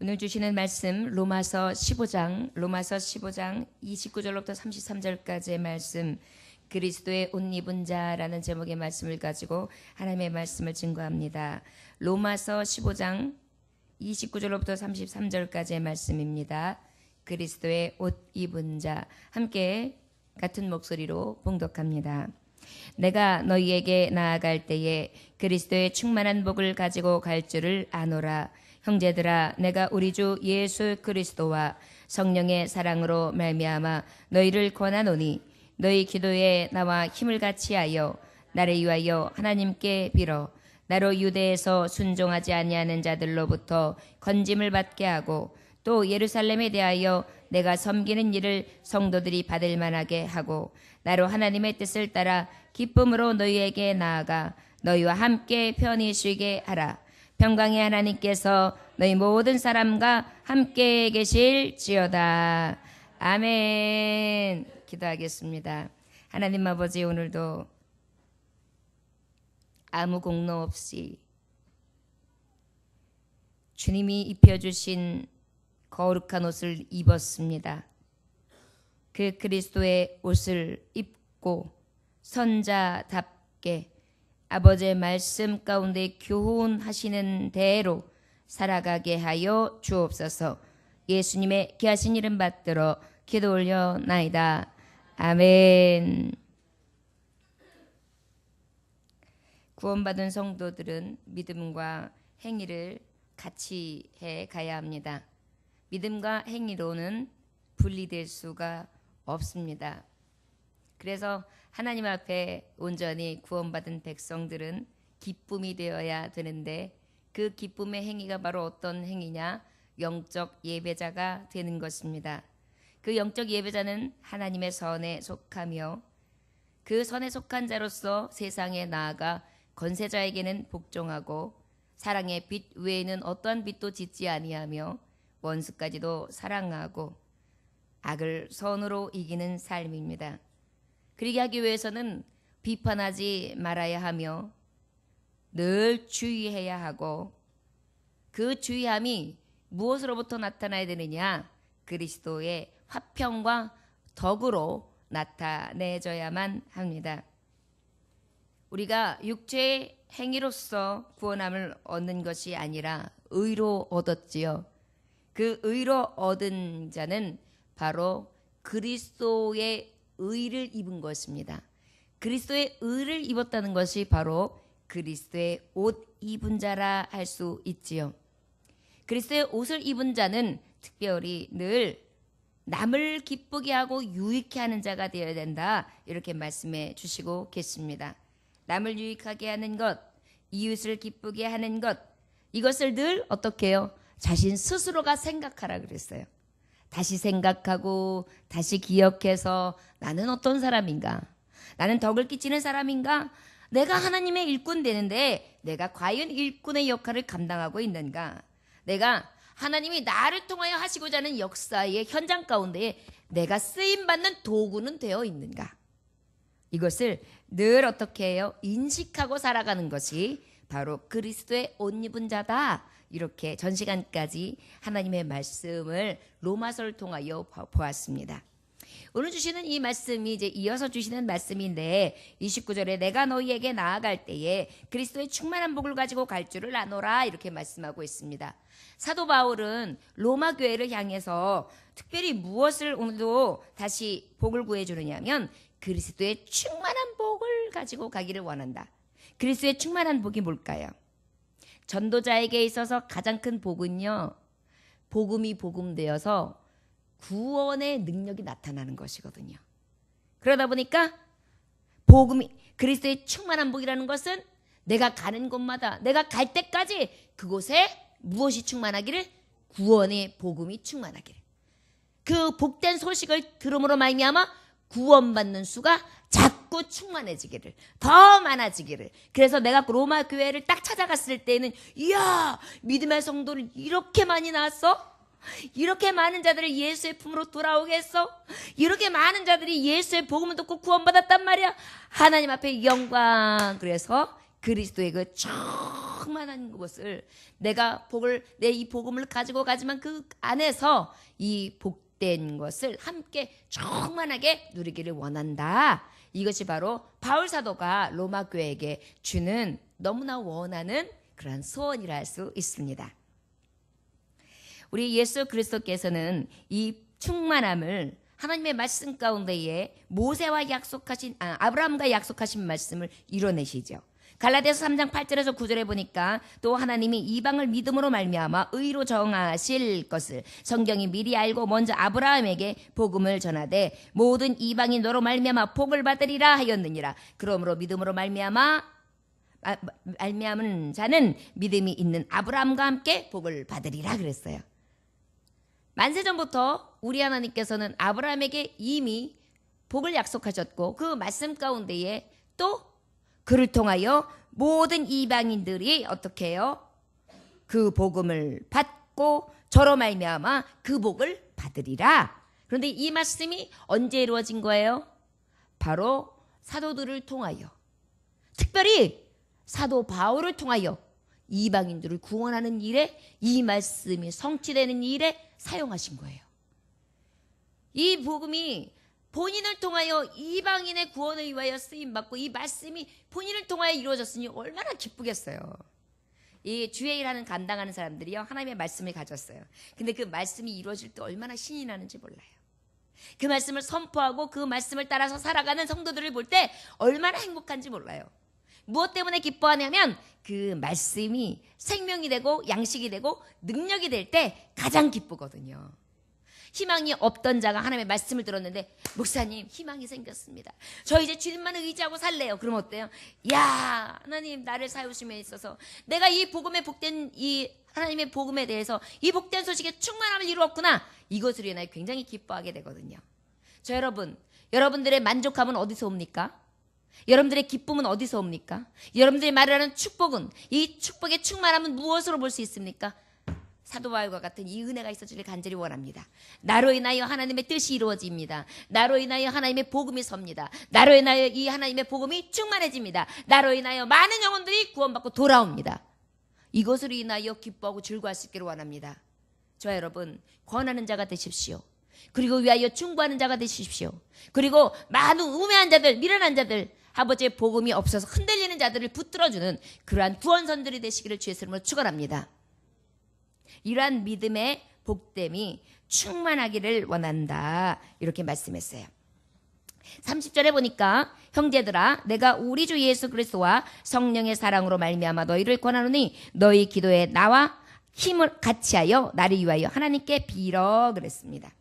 오늘 주시는 말씀 로마서 15장 29절로부터 33절까지의 말씀, 그리스도의 옷 입은 자라는 제목의 말씀을 가지고 하나님의 말씀을 증거합니다. 로마서 15장 29절로부터 33절까지의 말씀입니다. 그리스도의 옷 입은 자, 함께 같은 목소리로 봉독합니다. 내가 너희에게 나아갈 때에 그리스도의 충만한 복을 가지고 갈 줄을 아노라. 형제들아, 내가 우리 주 예수 그리스도와 성령의 사랑으로 말미암아 너희를 권하노니 너희 기도에 나와 힘을 같이하여 나를 위하여 하나님께 빌어 나로 유대에서 순종하지 아니하는 자들로부터 건짐을 받게 하고 또 예루살렘에 대하여 내가 섬기는 일을 성도들이 받을 만하게 하고 나로 하나님의 뜻을 따라 기쁨으로 너희에게 나아가 너희와 함께 편히 쉬게 하라. 평강의 하나님께서 너희 모든 사람과 함께 계실지어다. 아멘. 기도하겠습니다. 하나님 아버지, 오늘도 아무 공로 없이 주님이 입혀주신 거룩한 옷을 입었습니다. 그 그리스도의 옷을 입고 선자답게 아버지의 말씀 가운데 교훈하시는 대로 살아가게 하여 주옵소서. 예수님의 귀하신 이름 받들어 기도 올려나이다. 아멘. 구원받은 성도들은 믿음과 행위를 같이 해 가야 합니다. 믿음과 행위로는 분리될 수가 없습니다. 그래서 하나님 앞에 온전히 구원받은 백성들은 기쁨이 되어야 되는데, 그 기쁨의 행위가 바로 어떤 행위냐? 영적 예배자가 되는 것입니다. 그 영적 예배자는 하나님의 선에 속하며 그 선에 속한 자로서 세상에 나아가 권세자에게는 복종하고 사랑의 빛 외에는 어떠한 빛도 짓지 아니하며 원수까지도 사랑하고 악을 선으로 이기는 삶입니다. 그러게 하기 위해서는 비판하지 말아야 하며 늘 주의해야 하고, 그 주의함이 무엇으로부터 나타나야 되느냐? 그리스도의 화평과 덕으로 나타내져야만 합니다. 우리가 육체의 행위로서 구원함을 얻는 것이 아니라 의로 얻었지요. 그 의로 얻은 자는 바로 그리스도의 의를 입은 것입니다. 그리스도의 의를 입었다는 것이 바로 그리스도의 옷 입은 자라 할 수 있지요. 그리스도의 옷을 입은 자는 특별히 늘 남을 기쁘게 하고 유익케 하는 자가 되어야 된다, 이렇게 말씀해 주시고 계십니다. 남을 유익하게 하는 것, 이웃을 기쁘게 하는 것, 이것을 늘 어떻게 해요? 자신 스스로가 생각하라 그랬어요. 다시 생각하고 다시 기억해서 나는 어떤 사람인가? 나는 덕을 끼치는 사람인가? 내가 하나님의 일꾼 되는데 내가 과연 일꾼의 역할을 감당하고 있는가? 내가 하나님이 나를 통하여 하시고자 하는 역사의 현장 가운데 내가 쓰임받는 도구는 되어 있는가? 이것을 늘 어떻게 해요? 인식하고 살아가는 것이 바로 그리스도의 옷 입은 자다. 이렇게 전 시간까지 하나님의 말씀을 로마서를 통하여 보았습니다. 오늘 주시는 이 말씀이 이제 이어서 주시는 말씀인데, 29절에 내가 너희에게 나아갈 때에 그리스도의 충만한 복을 가지고 갈 줄을 아노라, 이렇게 말씀하고 있습니다. 사도 바울은 로마 교회를 향해서 특별히 무엇을 오늘도 다시 복을 구해 주느냐면 그리스도의 충만한 복을 가지고 가기를 원한다. 그리스도의 충만한 복이 뭘까요? 전도자에게 있어서 가장 큰 복은요, 복음이 복음되어서 구원의 능력이 나타나는 것이거든요. 그러다 보니까 복음이, 그리스도의 충만한 복이라는 것은 내가 가는 곳마다, 내가 갈 때까지 그곳에 무엇이 충만하기를? 구원의 복음이 충만하기를. 그 복된 소식을 들음으로 말미암아 구원받는 수가 자꾸 충만해지기를, 더 많아지기를. 그래서 내가 로마 교회를 딱 찾아갔을 때는, 이야, 믿음의 성도를 이렇게 많이 나왔어? 이렇게 많은 자들이 예수의 품으로 돌아오게 했어? 이렇게 많은 자들이 예수의 복음을 듣고 구원받았단 말이야. 하나님 앞에 영광. 그래서 그리스도의 그 충만한 것을 내가 내 이 복음을 가지고 가지만 그 안에서 이 복된 것을 함께 충만하게 누리기를 원한다. 이것이 바로 바울 사도가 로마 교회에게 주는 너무나 원하는 그런 소원이라 할 수 있습니다. 우리 예수 그리스도께서는 이 충만함을 하나님의 말씀 가운데에 모세와 아브라함과 약속하신 말씀을 이뤄내시죠. 갈라디아서 3장 8절에서 9절에 보니까 또 하나님이 이방을 믿음으로 말미암아 의로 정하실 것을 성경이 미리 알고 먼저 아브라함에게 복음을 전하되 모든 이방이 너로 말미암아 복을 받으리라 하였느니라. 그러므로 믿음으로 말미암은 자는 믿음이 있는 아브라함과 함께 복을 받으리라 그랬어요. 만세전부터 우리 하나님께서는 아브라함에게 이미 복을 약속하셨고 그 말씀 가운데에 또 그를 통하여 모든 이방인들이 어떻게 해요? 그 복음을 받고 저로 말미암아 그 복을 받으리라. 그런데 이 말씀이 언제 이루어진 거예요? 바로 사도들을 통하여, 특별히 사도 바울을 통하여 이방인들을 구원하는 일에 이 말씀이 성취되는 일에 사용하신 거예요. 이 복음이 본인을 통하여 이방인의 구원을 위하여 쓰임받고 이 말씀이 본인을 통하여 이루어졌으니 얼마나 기쁘겠어요. 이 주의 일하는 감당하는 사람들이요 하나님의 말씀을 가졌어요. 근데 그 말씀이 이루어질 때 얼마나 신이 나는지 몰라요. 그 말씀을 선포하고 그 말씀을 따라서 살아가는 성도들을 볼 때 얼마나 행복한지 몰라요. 무엇 때문에 기뻐하냐면 그 말씀이 생명이 되고 양식이 되고 능력이 될 때 가장 기쁘거든요. 희망이 없던 자가 하나님의 말씀을 들었는데 목사님 희망이 생겼습니다. 저 이제 주님만 의지하고 살래요. 그럼 어때요? 야 하나님 나를 사용하심에 있어서 내가 이 복음에 복된 이 하나님의 복음에 대해서 이 복된 소식에 충만함을 이루었구나. 이것으로 인하여 굉장히 기뻐하게 되거든요. 저 여러분들의 만족함은 어디서 옵니까? 여러분들의 기쁨은 어디서 옵니까? 여러분들이 말하는 축복은 이 축복의 충만함은 무엇으로 볼 수 있습니까? 사도 바울과 같은 이 은혜가 있어지길 간절히 원합니다. 나로 인하여 하나님의 뜻이 이루어집니다. 나로 인하여 하나님의 복음이 섭니다. 나로 인하여 이 하나님의 복음이 충만해집니다. 나로 인하여 많은 영혼들이 구원받고 돌아옵니다. 이것으로 인하여 기뻐하고 즐거워할 수 있기를 원합니다. 저와 여러분 권하는 자가 되십시오. 그리고 위하여 충고하는 자가 되십시오. 그리고 많은 우매한 자들, 미련한 자들, 아버지의 복음이 없어서 흔들리는 자들을 붙들어주는 그러한 구원선들이 되시기를 주의 이름으로 축원합니다. 이러한 믿음의 복됨이 충만하기를 원한다. 이렇게 말씀했어요. 30절에 보니까 형제들아 내가 우리 주 예수 그리스도와 성령의 사랑으로 말미암아 너희를 권하노니 너희 기도에 나와 힘을 같이하여 나를 위하여 하나님께 빌어 그랬습니다.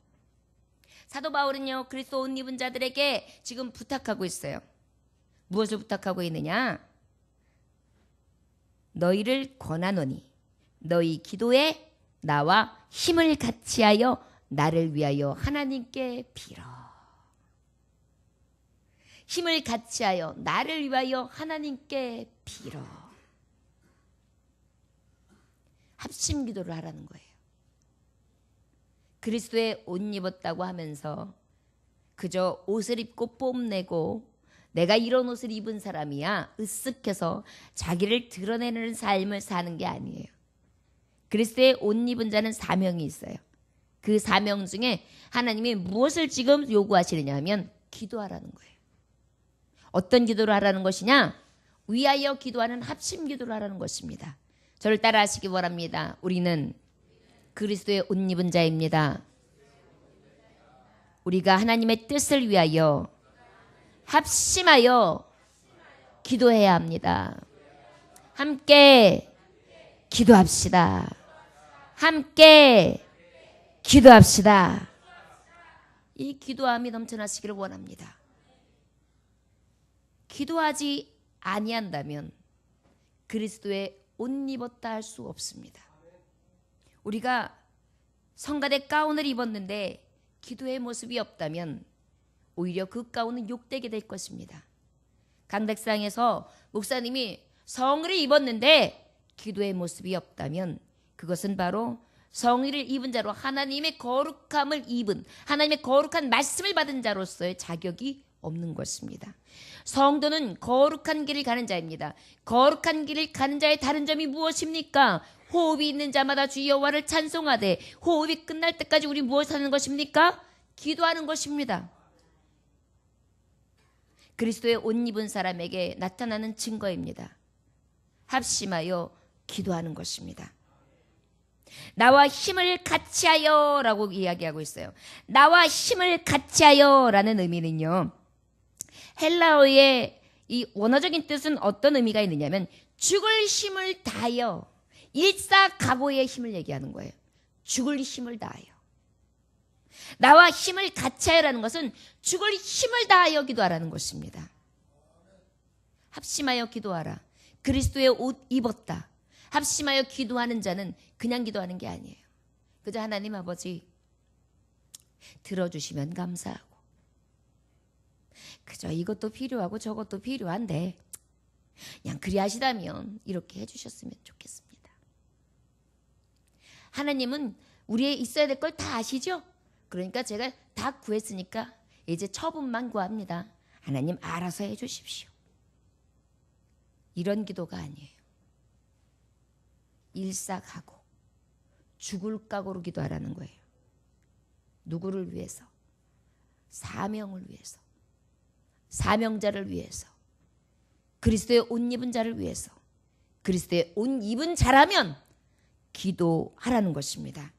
사도 바울은요 그리스도 옷 입은 자들에게 지금 부탁하고 있어요. 무엇을 부탁하고 있느냐? 너희를 권하노니 너희 기도에 나와 힘을 같이하여 나를 위하여 하나님께 빌어. 힘을 같이하여 나를 위하여 하나님께 빌어. 합심 기도를 하라는 거예요. 그리스도의 옷 입었다고 하면서 그저 옷을 입고 뽐내고 내가 이런 옷을 입은 사람이야 으쓱해서 자기를 드러내는 삶을 사는 게 아니에요. 그리스도의 옷 입은 자는 사명이 있어요. 그 사명 중에 하나님이 무엇을 지금 요구하시느냐 하면 기도하라는 거예요. 어떤 기도를 하라는 것이냐? 위하여 기도하는 합심 기도를 하라는 것입니다. 저를 따라 하시기 바랍니다. 우리는 그리스도의 옷 입은 자입니다. 우리가 하나님의 뜻을 위하여 합심하여 기도해야 합니다. 함께 기도합시다. 함께 기도합시다. 이 기도함이 넘쳐나시기를 원합니다. 기도하지 아니한다면 그리스도의 옷 입었다 할 수 없습니다. 우리가 성가대 가운을 입었는데 기도의 모습이 없다면 오히려 그 가운은 욕되게 될 것입니다. 강백상에서 목사님이 성의를 입었는데 기도의 모습이 없다면 그것은 바로 성의를 입은 자로 하나님의 거룩함을 입은 하나님의 거룩한 말씀을 받은 자로서의 자격이 없는 것입니다. 성도는 거룩한 길을 가는 자입니다. 거룩한 길을 가는 자의 다른 점이 무엇입니까? 호흡이 있는 자마다 주 여호와를 찬송하되, 호흡이 끝날 때까지 우리 무엇을 하는 것입니까? 기도하는 것입니다. 그리스도의 옷 입은 사람에게 나타나는 증거입니다. 합심하여 기도하는 것입니다. 나와 힘을 같이하여 라고 이야기하고 있어요. 나와 힘을 같이하여 라는 의미는요, 헬라어의 이 원어적인 뜻은 어떤 의미가 있느냐면 죽을 힘을 다하여, 일사각오의 힘을 얘기하는 거예요. 죽을 힘을 다하여. 나와 힘을 같이하여라는 것은 죽을 힘을 다하여 기도하라는 것입니다. 합심하여 기도하라. 그리스도의 옷 입었다. 합심하여 기도하는 자는 그냥 기도하는 게 아니에요. 그저 하나님 아버지 들어주시면 감사하고, 그저 이것도 필요하고 저것도 필요한데 그냥 그리 하시다면 이렇게 해주셨으면 좋겠습니다. 하나님은 우리의 있어야 될 걸 다 아시죠? 그러니까 제가 다 구했으니까 이제 처분만 구합니다. 하나님 알아서 해주십시오. 이런 기도가 아니에요. 일사각오, 죽을 각오로 기도하라는 거예요. 누구를 위해서? 사명을 위해서, 사명자를 위해서, 그리스도의 옷 입은 자를 위해서. 그리스도의 옷 입은 자라면 기도하라는 것입니다.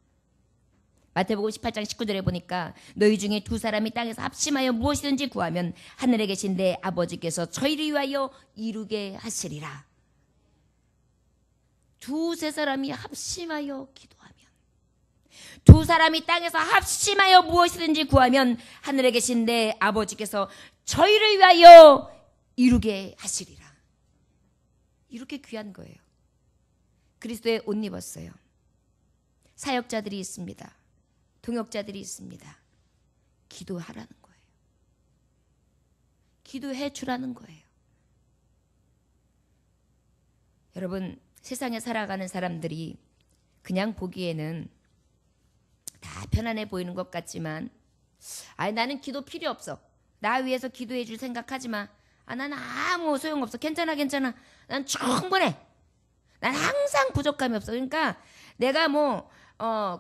마태복음 18장 19절에 보니까 너희 중에 두 사람이 땅에서 합심하여 무엇이든지 구하면 하늘에 계신 내 아버지께서 저희를 위하여 이루게 하시리라. 두세 사람이 합심하여 기도하면, 두 사람이 땅에서 합심하여 무엇이든지 구하면 하늘에 계신 내 아버지께서 저희를 위하여 이루게 하시리라. 이렇게 귀한 거예요. 그리스도의 옷 입었어요. 사역자들이 있습니다. 동역자들이 있습니다. 기도하라는 거예요. 기도해 주라는 거예요. 여러분, 세상에 살아가는 사람들이 그냥 보기에는 다 편안해 보이는 것 같지만, 나는 기도 필요 없어. 나 위해서 기도해 줄 생각하지 마. 나는 아무 소용없어. 괜찮아. 난 충분해. 난 항상 부족함이 없어. 그러니까 내가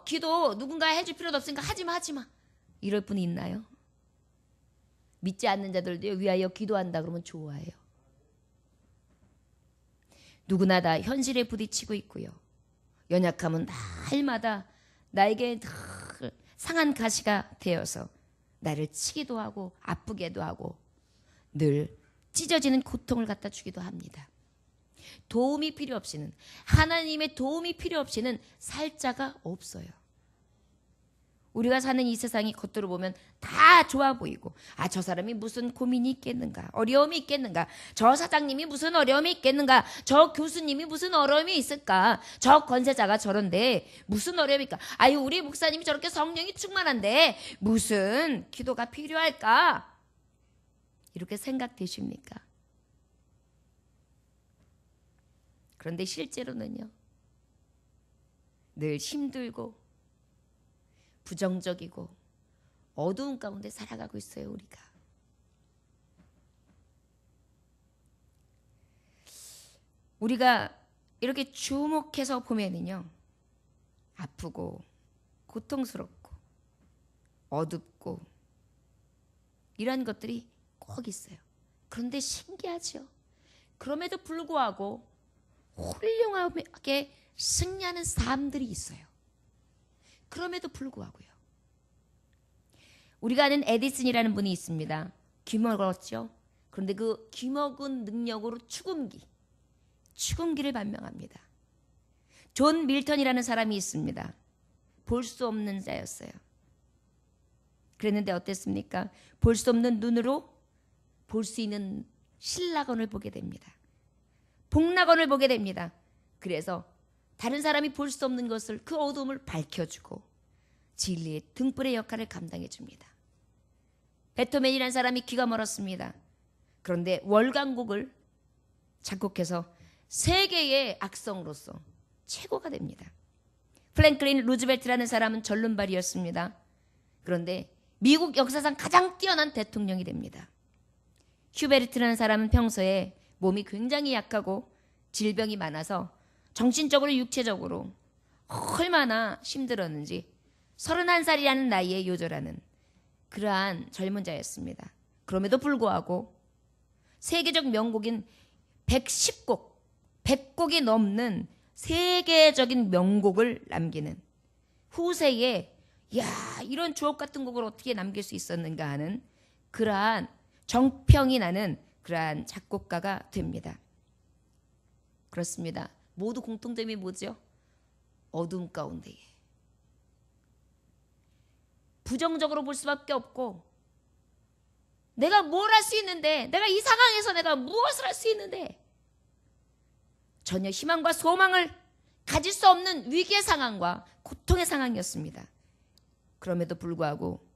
기도 누군가 해줄 필요도 없으니까 하지 마. 이럴 분이 있나요? 믿지 않는 자들도 위하여 기도한다 그러면 좋아해요. 누구나 다 현실에 부딪히고 있고요. 연약함은 날마다 나에게 늘 상한 가시가 되어서 나를 치기도 하고 아프게도 하고 늘 찢어지는 고통을 갖다 주기도 합니다. 도움이 필요 없이는, 하나님의 도움이 필요 없이는 살 자가 없어요. 우리가 사는 이 세상이 겉으로 보면 다 좋아 보이고, 저 사람이 무슨 고민이 있겠는가, 어려움이 있겠는가, 저 사장님이 무슨 어려움이 있겠는가, 저 교수님이 무슨 어려움이 있을까, 저 권세자가 저런데 무슨 어려움일까, 우리 목사님이 저렇게 성령이 충만한데 무슨 기도가 필요할까, 이렇게 생각되십니까? 그런데 실제로는요, 늘 힘들고 부정적이고 어두운 가운데 살아가고 있어요, 우리가. 우리가 이렇게 주목해서 보면은요, 아프고 고통스럽고 어둡고 이런 것들이 꼭 있어요. 그런데 신기하죠. 그럼에도 불구하고 훌륭하게 승리하는 사람들이 있어요. 그럼에도 불구하고요. 우리가 아는 에디슨이라는 분이 있습니다. 귀먹었죠. 그런데 그 귀먹은 능력으로 축음기를 발명합니다. 존 밀턴이라는 사람이 있습니다. 볼 수 없는 자였어요. 그랬는데 어땠습니까? 볼 수 없는 눈으로 볼 수 있는 신라건을 보게 됩니다. 복락원을 보게 됩니다. 그래서 다른 사람이 볼 수 없는 것을, 그 어두움을 밝혀주고 진리의 등불의 역할을 감당해 줍니다. 베토벤이라는 사람이 귀가 멀었습니다. 그런데 월간곡을 작곡해서 세계의 악성으로서 최고가 됩니다. 프랭클린 루즈벨트라는 사람은 절름발이였습니다. 그런데 미국 역사상 가장 뛰어난 대통령이 됩니다. 휴베르트라는 사람은 평소에 몸이 굉장히 약하고 질병이 많아서 정신적으로 육체적으로 얼마나 힘들었는지 31살이라는 나이에 요절하는 그러한 젊은 자였습니다. 그럼에도 불구하고 세계적 명곡인 110곡, 100곡이 넘는 세계적인 명곡을 남기는 후세에 이런 주옥 같은 곡을 어떻게 남길 수 있었는가 하는 그러한 정평이 나는 그러한 작곡가가 됩니다. 그렇습니다. 모두 공통점이 뭐죠? 어둠 가운데에 부정적으로 볼 수밖에 없고, 내가 뭘 할 수 있는데, 내가 이 상황에서 내가 무엇을 할 수 있는데, 전혀 희망과 소망을 가질 수 없는 위기의 상황과 고통의 상황이었습니다. 그럼에도 불구하고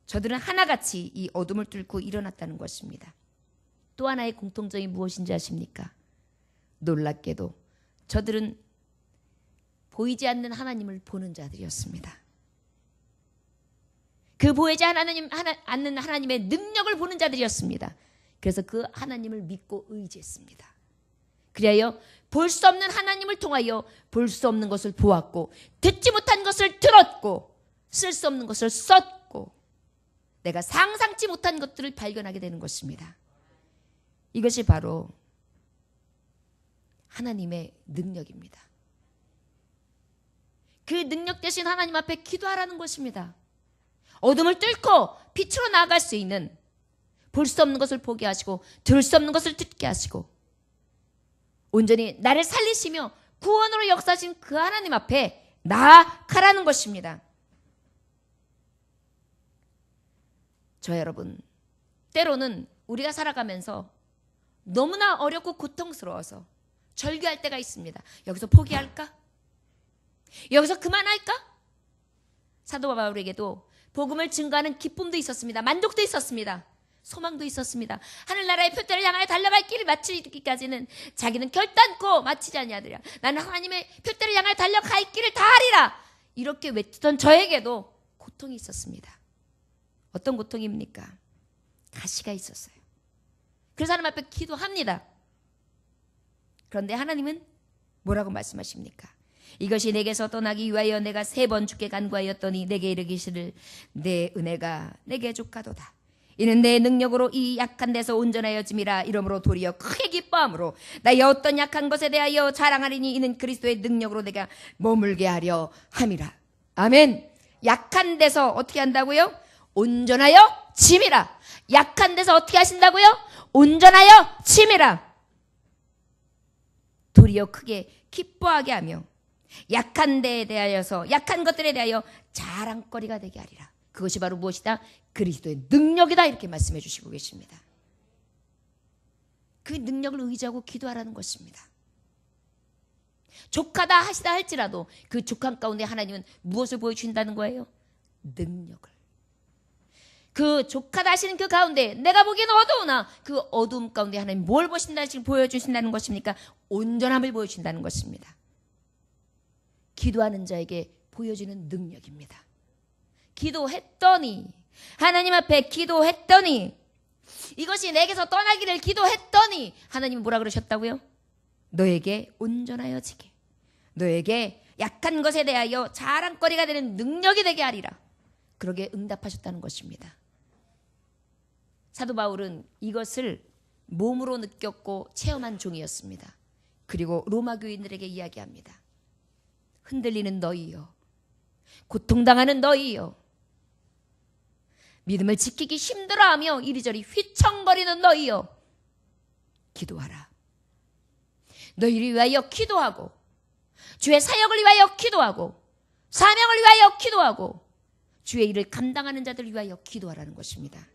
저들은 하나같이 이 어둠을 뚫고 일어났다는 것입니다. 또 하나의 공통점이 무엇인지 아십니까? 놀랍게도 저들은 보이지 않는 하나님을 보는 자들이었습니다. 그 보이지 않는 하나님의 능력을 보는 자들이었습니다. 그래서 그 하나님을 믿고 의지했습니다. 그리하여 볼 수 없는 하나님을 통하여 볼 수 없는 것을 보았고, 듣지 못한 것을 들었고, 쓸 수 없는 것을 썼고, 내가 상상치 못한 것들을 발견하게 되는 것입니다. 이것이 바로 하나님의 능력입니다. 그 능력 대신 하나님 앞에 기도하라는 것입니다. 어둠을 뚫고 빛으로 나아갈 수 있는, 볼 수 없는 것을 보게 하시고 들을 수 없는 것을 듣게 하시고 온전히 나를 살리시며 구원으로 역사하신 그 하나님 앞에 나아가라는 것입니다. 저 여러분, 때로는 우리가 살아가면서 너무나 어렵고 고통스러워서 절규할 때가 있습니다. 여기서 포기할까? 여기서 그만할까? 사도 바울에게도 복음을 증거하는 기쁨도 있었습니다. 만족도 있었습니다. 소망도 있었습니다. 하늘나라의 표대를 향하여 달려갈 길을 마치기까지는 자기는 결단코 마치지 아니하리라. 나는 하나님의 표대를 향하여 달려갈 길을 다 하리라. 이렇게 외치던 저에게도 고통이 있었습니다. 어떤 고통입니까? 가시가 있었어요. 그래서 하나님 앞에 기도합니다. 그런데 하나님은 뭐라고 말씀하십니까? 이것이 내게서 떠나기 위하여 내가 3번 주께 간구하였더니 내게 이르기를 내 은혜가 내게 족하도다. 이는 내 능력으로 이 약한 데서 온전하여짐이라. 이러므로 도리어 크게 기뻐함으로 나의 어떤 약한 것에 대하여 자랑하리니 이는 그리스도의 능력으로 내가 머물게 하려 함이라. 아멘. 약한 데서 어떻게 한다고요? 온전하여 짐이라. 약한 데서 어떻게 하신다고요? 온전하여 짐이라. 도리어 크게 기뻐하게 하며 약한 데에 대하여서, 약한 것들에 대하여 자랑거리가 되게 하리라. 그것이 바로 무엇이다? 그리스도의 능력이다. 이렇게 말씀해 주시고 계십니다. 그 능력을 의지하고 기도하라는 것입니다. 족하다 하시다 할지라도 그 족한 가운데 하나님은 무엇을 보여주신다는 거예요? 능력을. 그 족하다 하시는 그 가운데 내가 보기에는 어두우나 그 어두움 가운데 하나님 뭘 보여주신다는 것입니까? 온전함을 보여주신다는 것입니다. 기도하는 자에게 보여주는 능력입니다. 기도했더니, 하나님 앞에 기도했더니, 이것이 내게서 떠나기를 기도했더니 하나님은 뭐라 그러셨다고요? 너에게 온전하여지게, 너에게 약한 것에 대하여 자랑거리가 되는 능력이 되게 하리라. 그러게 응답하셨다는 것입니다. 사도 바울은 이것을 몸으로 느꼈고 체험한 종이었습니다. 그리고 로마 교인들에게 이야기합니다. 흔들리는 너희여, 고통당하는 너희여, 믿음을 지키기 힘들어하며 이리저리 휘청거리는 너희여, 기도하라. 너희를 위하여 기도하고, 주의 사역을 위하여 기도하고, 사명을 위하여 기도하고, 주의 일을 감당하는 자들을 위하여 기도하라는 것입니다.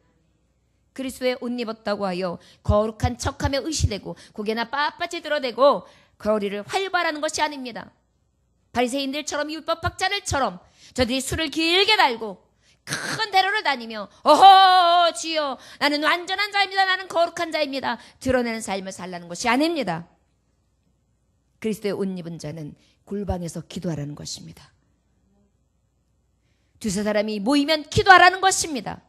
그리스도의 옷 입었다고 하여 거룩한 척하며 의시되고 고개나 빳빳이 들어대고 거리를 활발하는 것이 아닙니다. 바리새인들처럼 율법학자들처럼 저들이 술을 길게 달고 큰 대로를 다니며 어허 주여 나는 완전한 자입니다, 나는 거룩한 자입니다, 드러내는 삶을 살라는 것이 아닙니다. 그리스도의 옷 입은 자는 골방에서 기도하라는 것입니다. 두세 사람이 모이면 기도하라는 것입니다.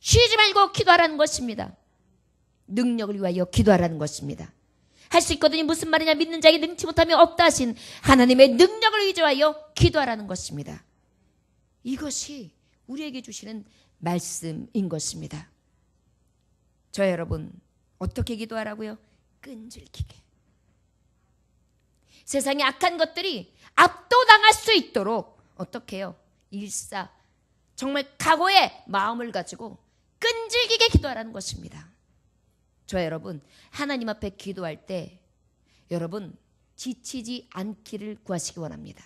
쉬지 말고 기도하라는 것입니다. 능력을 위하여 기도하라는 것입니다. 할 수 있거든요. 무슨 말이냐? 믿는 자에게 능치 못하며 없다 하신 하나님의 능력을 의지하여 기도하라는 것입니다. 이것이 우리에게 주시는 말씀인 것입니다. 저 여러분, 어떻게 기도하라고요? 끈질기게. 세상의 악한 것들이 압도당할 수 있도록 어떻게 해요? 정말 각오의 마음을 가지고 끈질기게 기도하라는 것입니다. 저 여러분, 하나님 앞에 기도할 때 여러분 지치지 않기를 구하시기 원합니다.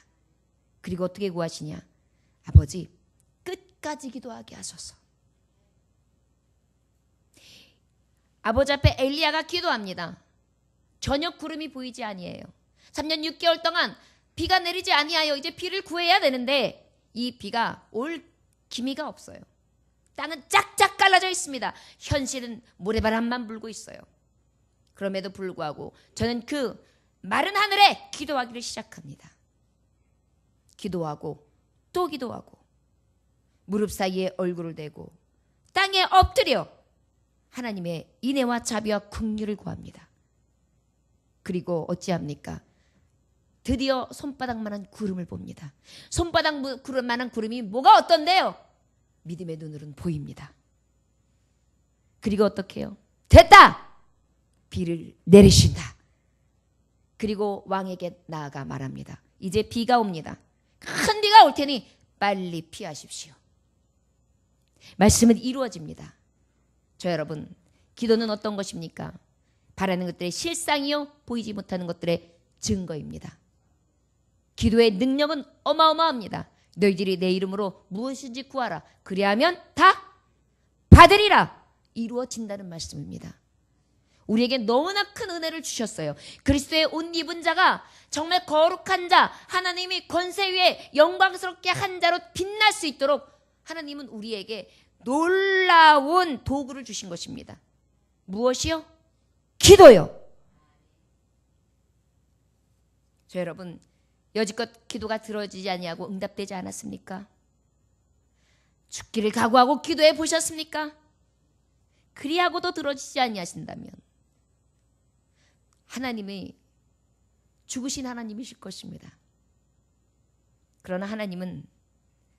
그리고 어떻게 구하시냐? 아버지, 끝까지 기도하게 하소서. 아버지 앞에 엘리야가 기도합니다. 전혀 구름이 보이지 아니에요. 3년 6개월 동안 비가 내리지 아니하여 이제 비를 구해야 되는데 이 비가 올 기미가 없어요. 땅은 짝짝 갈라져 있습니다. 현실은 모래바람만 불고 있어요. 그럼에도 불구하고 저는 그 마른 하늘에 기도하기를 시작합니다. 기도하고 또 기도하고 무릎 사이에 얼굴을 대고 땅에 엎드려 하나님의 인애와 자비와 긍휼을 구합니다. 그리고 어찌합니까? 드디어 손바닥만한 구름을 봅니다. 손바닥만한 구름이 뭐가 어떤데요? 믿음의 눈으로는 보입니다. 그리고 어떻게 해요? 됐다! 비를 내리신다. 그리고 왕에게 나아가 말합니다. 이제 비가 옵니다. 큰 비가 올 테니 빨리 피하십시오. 말씀은 이루어집니다. 저 여러분, 기도는 어떤 것입니까? 바라는 것들의 실상이요, 보이지 못하는 것들의 증거입니다. 기도의 능력은 어마어마합니다. 너희들이 내 이름으로 무엇인지 구하라. 그리하면 다 받으리라. 이루어진다는 말씀입니다. 우리에게 너무나 큰 은혜를 주셨어요. 그리스도의 옷 입은 자가 정말 거룩한 자, 하나님이 권세 위에 영광스럽게 한 자로 빛날 수 있도록 하나님은 우리에게 놀라운 도구를 주신 것입니다. 무엇이요? 기도요. 저 여러분, 여지껏 기도가 들어지지 아니하고 응답되지 않았습니까? 죽기를 각오하고 기도해 보셨습니까? 그리하고도 들어지지 아니하신다면 하나님이 죽으신 하나님이실 것입니다. 그러나 하나님은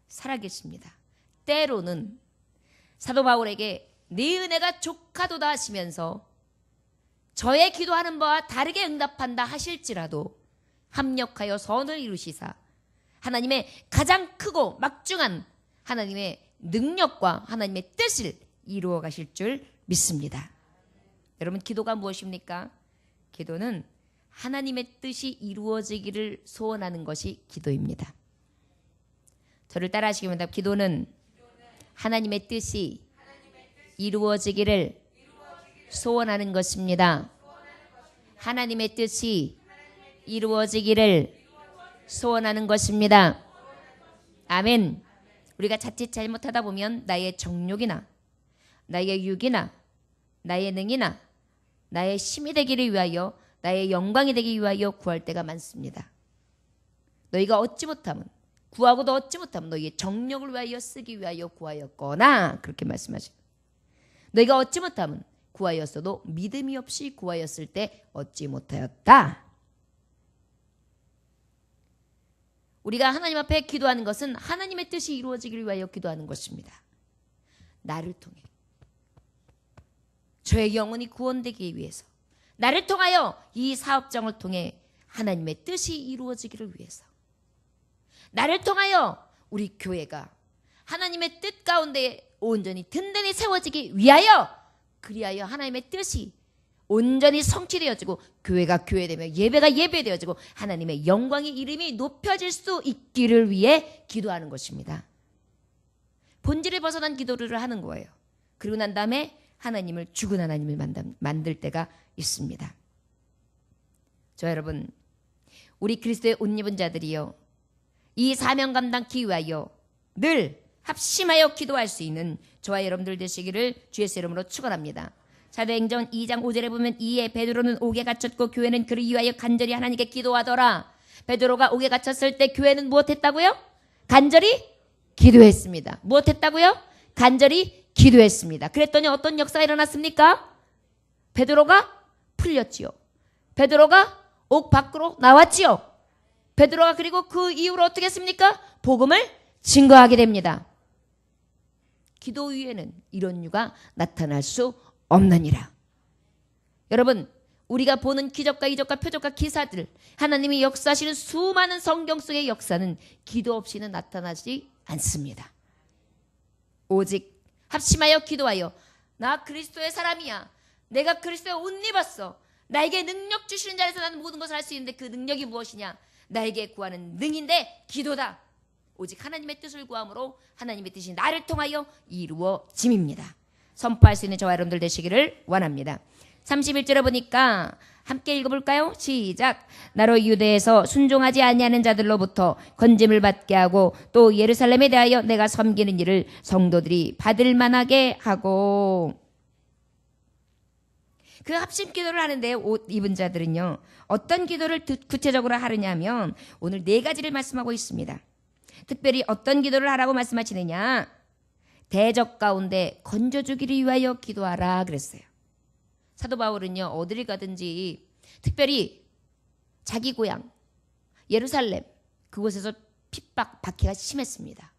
살아계십니다. 때로는 사도 바울에게 네 은혜가 족하도다 하시면서 저의 기도하는 바와 다르게 응답한다 하실지라도 합력하여 선을 이루시사 하나님의 가장 크고 막중한 하나님의 능력과 하나님의 뜻을 이루어 가실 줄 믿습니다. 여러분, 기도가 무엇입니까? 기도는 하나님의 뜻이 이루어지기를 소원하는 것이 기도입니다. 저를 따라 하시기 바랍니다. 기도는 하나님의 뜻이 이루어지기를 소원하는 것입니다. 하나님의 뜻이 이루어지기를 소원하는 것입니다. 아멘. 우리가 자칫 잘못하다 보면 나의 정욕이나 나의 육이나 나의 능이나 나의 힘이 되기를 위하여 나의 영광이 되기 위하여 구할 때가 많습니다. 너희가 얻지 못하면 구하고도 얻지 못하면 너희의 정욕을 위하여 쓰기 위하여 구하였거나 그렇게 말씀하십니다. 너희가 얻지 못하면 구하였어도 믿음이 없이 구하였을 때 얻지 못하였다. 우리가 하나님 앞에 기도하는 것은 하나님의 뜻이 이루어지기를 위하여 기도하는 것입니다. 나를 통해 저의 영혼이 구원되기 위해서, 나를 통하여 이 사업장을 통해 하나님의 뜻이 이루어지기를 위해서, 나를 통하여 우리 교회가 하나님의 뜻 가운데 온전히 든든히 세워지기 위하여, 그리하여 하나님의 뜻이 온전히 성취되어지고 교회가 교회되며 예배가 예배되어지고 하나님의 영광의 이름이 높여질 수 있기를 위해 기도하는 것입니다. 본질을 벗어난 기도를 하는 거예요. 그리고 난 다음에 하나님을 죽은 하나님을 만들 때가 있습니다. 저 여러분, 우리 그리스도의 옷 입은 자들이요, 이 사명 감당하기 위하여 늘 합심하여 기도할 수 있는 저와 여러분들 되시기를 주 예수 이름으로 축원합니다. 사도행전 2장 5절에 보면 이에 베드로는 옥에 갇혔고 교회는 그를 위하여 간절히 하나님께 기도하더라. 베드로가 옥에 갇혔을 때 교회는 무엇했다고요? 간절히 기도했습니다. 무엇했다고요? 간절히 기도했습니다. 그랬더니 어떤 역사가 일어났습니까? 베드로가 풀렸지요. 베드로가 옥 밖으로 나왔지요. 베드로가 그리고 그 이후로 어떻게 했습니까? 복음을 증거하게 됩니다. 기도 위에는 이런 이유가 나타날 수 없느니라. 여러분, 우리가 보는 기적과 이적과 표적과 기사들, 하나님이 역사하시는 수많은 성경 속의 역사는 기도 없이는 나타나지 않습니다. 오직 합심하여 기도하여 나 그리스도의 사람이야. 내가 그리스도의 옷 입었어. 나에게 능력 주시는 자에서 나는 모든 것을 할 수 있는데 그 능력이 무엇이냐? 나에게 구하는 능인데 기도다. 오직 하나님의 뜻을 구함으로 하나님의 뜻이 나를 통하여 이루어짐입니다. 선포할 수 있는 저와 여러분들 되시기를 원합니다. 31절에 보니까 함께 읽어볼까요? 시작. 나로 유대에서 순종하지 아니하는 자들로부터 건짐을 받게 하고 또 예루살렘에 대하여 내가 섬기는 일을 성도들이 받을 만하게 하고. 그 합심 기도를 하는데 옷 입은 자들은요, 어떤 기도를 구체적으로 하느냐면 오늘 4가지를 말씀하고 있습니다. 특별히 어떤 기도를 하라고 말씀하시느냐? 대적 가운데 건져주기를 위하여 기도하라 그랬어요. 사도 바울은요, 어디를 가든지 특별히 자기 고향 예루살렘 그곳에서 핍박 박해가 심했습니다.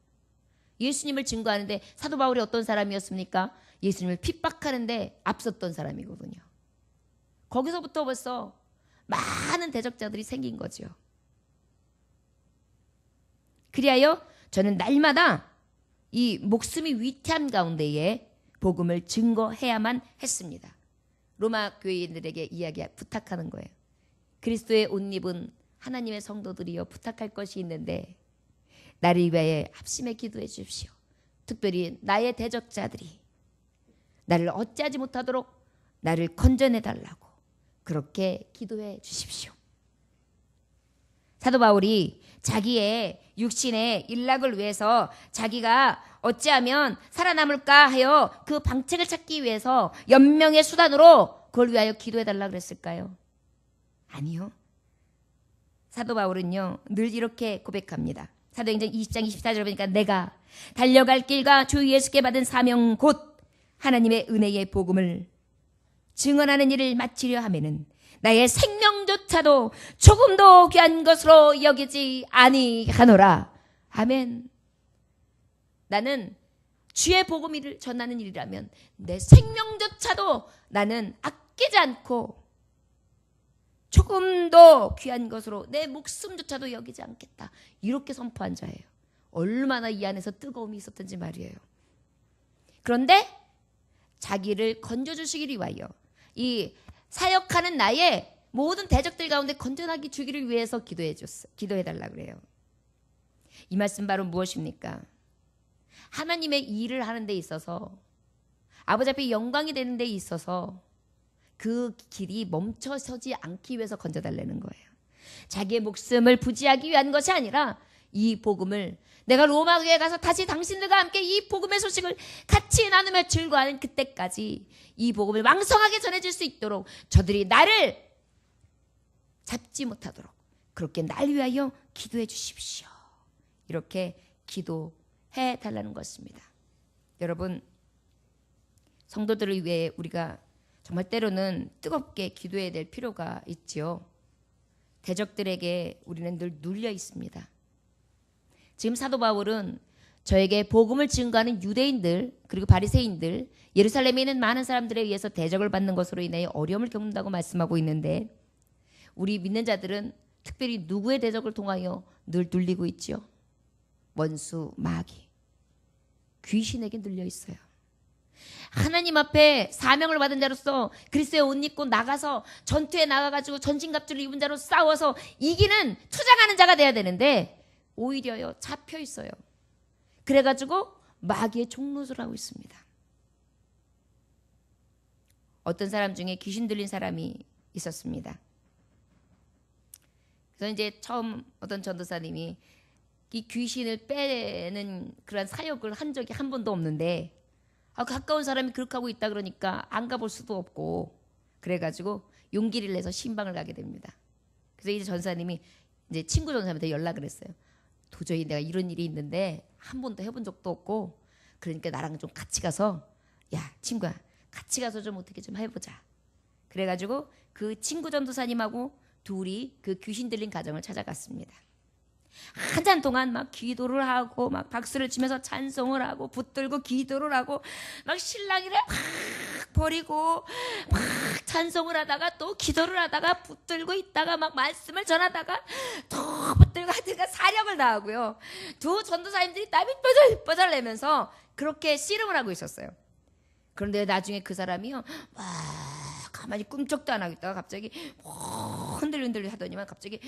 예수님을 증거하는데 사도 바울이 어떤 사람이었습니까? 예수님을 핍박하는데 앞섰던 사람이거든요. 거기서부터 벌써 많은 대적자들이 생긴 거죠. 그리하여 저는 날마다 이 목숨이 위태한 가운데에 복음을 증거해야만 했습니다. 로마 교인들에게 부탁하는 거예요. 그리스도의 옷 입은 하나님의 성도들이여 부탁할 것이 있는데 나를 위하여 합심해 기도해 주십시오. 특별히 나의 대적자들이 나를 어찌하지 못하도록 나를 건져내 달라고 그렇게 기도해 주십시오. 사도 바울이 자기의 육신의 일락을 위해서 자기가 어찌하면 살아남을까 하여 그 방책을 찾기 위해서 연명의 수단으로 그걸 위하여 기도해달라 그랬을까요? 아니요. 사도 바울은요 늘 이렇게 고백합니다. 사도행전 20장 24절 보니까 내가 달려갈 길과 주 예수께 받은 사명 곧 하나님의 은혜의 복음을 증언하는 일을 마치려 하면은 나의 생명조차도 조금도 귀한 것으로 여기지 아니하노라. 아멘. 나는 주의 복음을 전하는 일이라면 내 생명조차도 나는 아끼지 않고 조금도 귀한 것으로 내 목숨조차도 여기지 않겠다. 이렇게 선포한 자예요. 얼마나 이 안에서 뜨거움이 있었던지 말이에요. 그런데 자기를 건져주시기를 위하여 이 사역하는 나의 모든 대적들 가운데 건져나기 주기를 위해서 기도해달라 그래요. 이 말씀 바로 무엇입니까? 하나님의 일을 하는 데 있어서 아버지 앞에 영광이 되는 데 있어서 그 길이 멈춰서지 않기 위해서 건져달라는 거예요. 자기의 목숨을 부지하기 위한 것이 아니라 이 복음을 내가 로마교에 가서 다시 당신들과 함께 이 복음의 소식을 같이 나누며 즐거워하는 그때까지 이 복음을 왕성하게 전해질 수 있도록 저들이 나를 잡지 못하도록 그렇게 날 위하여 기도해 주십시오. 이렇게 기도해 달라는 것입니다. 여러분, 성도들을 위해 우리가 정말 때로는 뜨겁게 기도해야 될 필요가 있지요. 대적들에게 우리는 늘 눌려 있습니다. 지금 사도 바울은 저에게 복음을 증거하는 유대인들 그리고 바리새인들 예루살렘에 있는 많은 사람들에 의해서 대적을 받는 것으로 인해 어려움을 겪는다고 말씀하고 있는데 우리 믿는 자들은 특별히 누구의 대적을 통하여 늘 눌리고 있지요? 원수, 마귀, 귀신에게 눌려 있어요. 하나님 앞에 사명을 받은 자로서 그리스도의 옷 입고 나가서 전투에 나가가지고 전신갑주를 입은 자로 싸워서 이기는 투쟁하는 자가 돼야 되는데 오히려요 잡혀 있어요. 그래가지고 마귀의 종노릇을 하고 있습니다. 어떤 사람 중에 귀신 들린 사람이 있었습니다. 그래서 이제 처음 어떤 전도사님이 이 귀신을 빼는 그런 사역을 한 적이 한 번도 없는데 가까운 사람이 그렇게 하고 있다 그러니까 안 가볼 수도 없고 그래가지고 용기를 내서 신방을 가게 됩니다. 그래서 이제 전사님이 이제 친구 전사님한테 연락을 했어요. 도저히 내가 이런 일이 있는데 한 번도 해본 적도 없고 그러니까 나랑 좀 같이 가서 야 친구야 같이 가서 좀 어떻게 좀 해보자. 그래가지고 그 친구 전도사님하고 둘이 그 귀신 들린 가정을 찾아갔습니다. 한참 동안 막 기도를 하고 막 박수를 치면서 찬송을 하고 붙들고 기도를 하고 막 신랑이를 막 버리고 막 찬송을 하다가 또 기도를 하다가 붙들고 있다가 막 말씀을 전하다가 또 붙들고 하다가 사력을 다하고요. 두 전도사님들이 땀이 뻘뻘 내면서 그렇게 씨름을 하고 있었어요. 그런데 나중에 그 사람이요 막 가만히 꿈쩍도 안 하고 있다가 갑자기 흔들흔들 하더니만 갑자기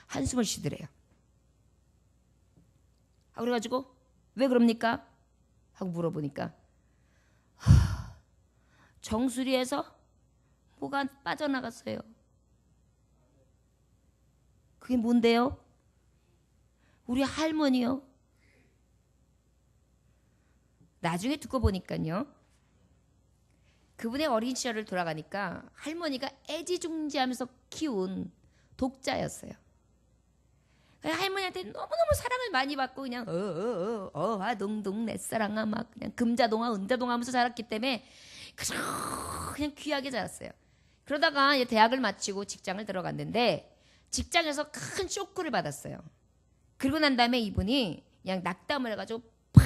한숨을 쉬더래요. 그래가지고 왜 그럽니까? 하고 물어보니까 정수리에서 뭐가 빠져나갔어요. 그게 뭔데요? 우리 할머니요. 나중에 듣고 보니까요. 그분의 어린 시절을 돌아가니까 할머니가 애지중지하면서 키운 독자였어요. 할머니한테 너무너무 사랑을 많이 받고 그냥 동동 내 사랑아 막 그냥 금자동아 은자동아 하면서 자랐기 때문에 그냥 귀하게 자랐어요. 그러다가 이제 대학을 마치고 직장을 들어갔는데 직장에서 큰 쇼크를 받았어요. 그리고 난 다음에 이분이 그냥 낙담을 해가지고 팍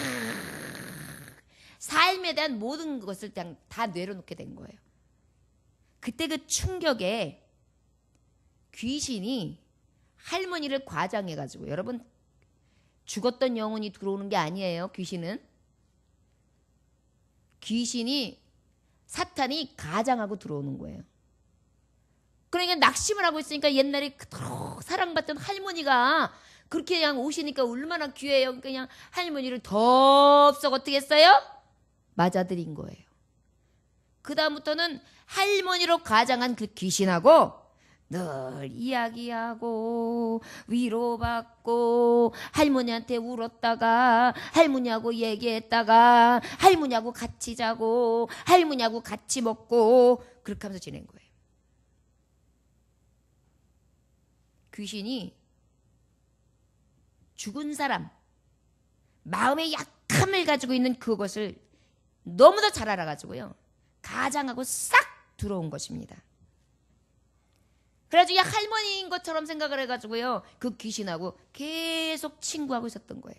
삶에 대한 모든 것을 그냥 다 내려놓게 된 거예요. 그때 그 충격에 귀신이 할머니를 과장해가지고, 여러분 죽었던 영혼이 들어오는 게 아니에요. 귀신이 사탄이 가장하고 들어오는 거예요. 그러니까 낙심을 하고 있으니까 옛날에 그토록 사랑받던 할머니가 그렇게 그냥 오시니까 얼마나 귀해요. 그냥 할머니를 덥석 어떻게 했어요? 맞아들인 거예요. 그 다음부터는 할머니로 가장한 그 귀신하고 늘 이야기하고 위로받고 할머니한테 울었다가 할머니하고 얘기했다가 할머니하고 같이 자고 할머니하고 같이 먹고 그렇게 하면서 지낸 거예요. 귀신이 죽은 사람 마음의 약함을 가지고 있는 그것을 너무도 잘 알아가지고요 가장하고 싹 들어온 것입니다. 그래가지고 할머니인 것처럼 생각을 해가지고요 그 귀신하고 계속 친구하고 있었던 거예요.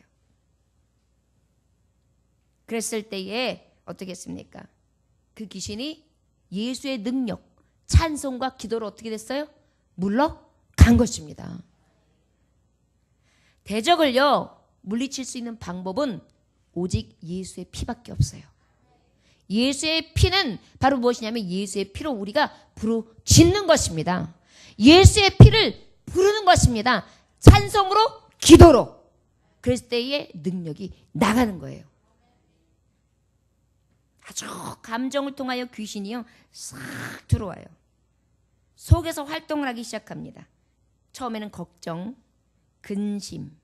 그랬을 때에 어떻게 했습니까? 그 귀신이 예수의 능력, 찬송과 기도로 어떻게 됐어요? 물러간 것입니다. 대적을요 물리칠 수 있는 방법은 오직 예수의 피밖에 없어요. 예수의 피는 바로 무엇이냐면 예수의 피로 우리가 부르짖는 것입니다. 예수의 피를 부르는 것입니다. 찬송으로 기도로. 그랬을 때의 능력이 나가는 거예요. 아주 감정을 통하여 귀신이요 싹 들어와요. 속에서 활동을 하기 시작합니다. 처음에는 걱정, 근심,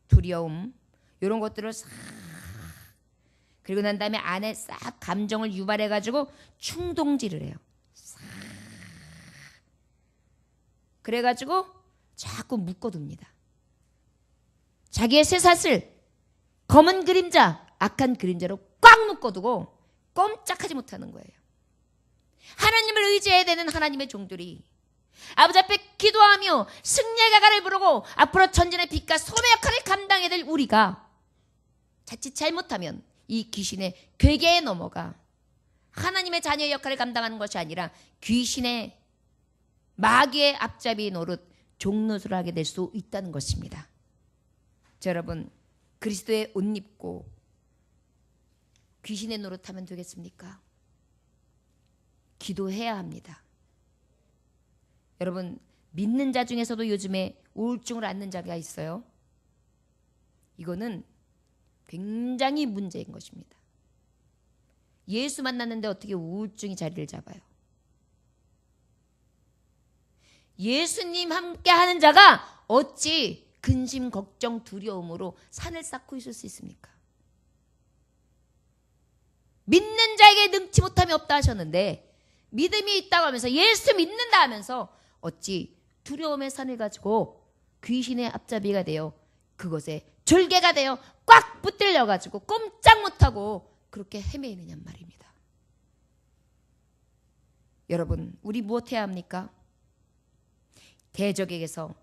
두려움 이런 것들을 싹 그리고 난 다음에 안에 싹 감정을 유발해가지고 충동질을 해요. 싹 그래가지고 자꾸 묶어둡니다. 자기의 쇠사슬, 검은 그림자, 악한 그림자로 꽉 묶어두고 꼼짝하지 못하는 거예요. 하나님을 의지해야 되는 하나님의 종들이 아버지 앞에 기도하며 승리의 가가를 부르고 앞으로 전진의 빛과 소명의 역할을 감당해야 될 우리가 자칫 잘못하면 이 귀신의 괴계에 넘어가 하나님의 자녀의 역할을 감당하는 것이 아니라 귀신의 마귀의 앞잡이 노릇 종노릇을 하게 될 수 있다는 것입니다. 자, 여러분 그리스도의 옷 입고 귀신의 노릇하면 되겠습니까? 기도해야 합니다. 여러분 믿는 자 중에서도 요즘에 우울증을 앓는 자가 있어요. 이거는 굉장히 문제인 것입니다. 예수 만났는데 어떻게 우울증이 자리를 잡아요? 예수님 함께 하는 자가 어찌 근심, 걱정, 두려움으로 산을 쌓고 있을 수 있습니까? 믿는 자에게 능치 못함이 없다 하셨는데 믿음이 있다고 하면서 예수 믿는다 하면서 어찌 두려움의 산을 가지고 귀신의 앞잡이가 되어 그것에 졸개가 되어 꽉 붙들려가지고 꼼짝 못하고 그렇게 헤매이느냔 말입니다. 여러분, 우리 무엇해야 합니까? 대적에게서